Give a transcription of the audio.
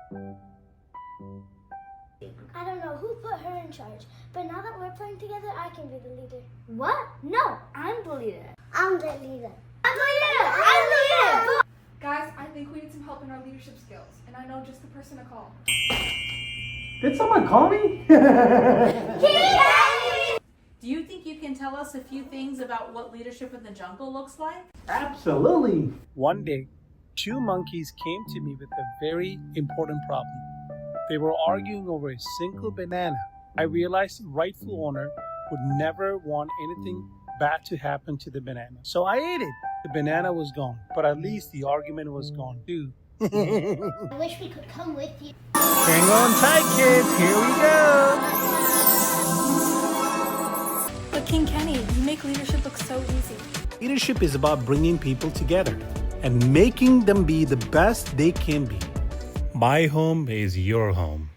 I don't know who put her in charge, but now that we're playing together, I can be the leader. What? No, I'm the leader. I'm the leader. I'm the leader! I'm the leader! Guys, I think we need some help in our leadership skills, and I know just the person to call. Did someone call me? Do you think you can tell us a few things about what leadership in the jungle looks like? Absolutely. One day, two monkeys came to me with a very important problem. They were arguing over a single banana. I realized the rightful owner would never want anything bad to happen to the banana. So I ate it. The banana was gone, but at least the argument was gone too. I wish we could come with you. Hang on tight, kids. Here we go. But King Kenny, you make leadership look so easy. Leadership is about bringing people together and making them be the best they can be. My home is your home.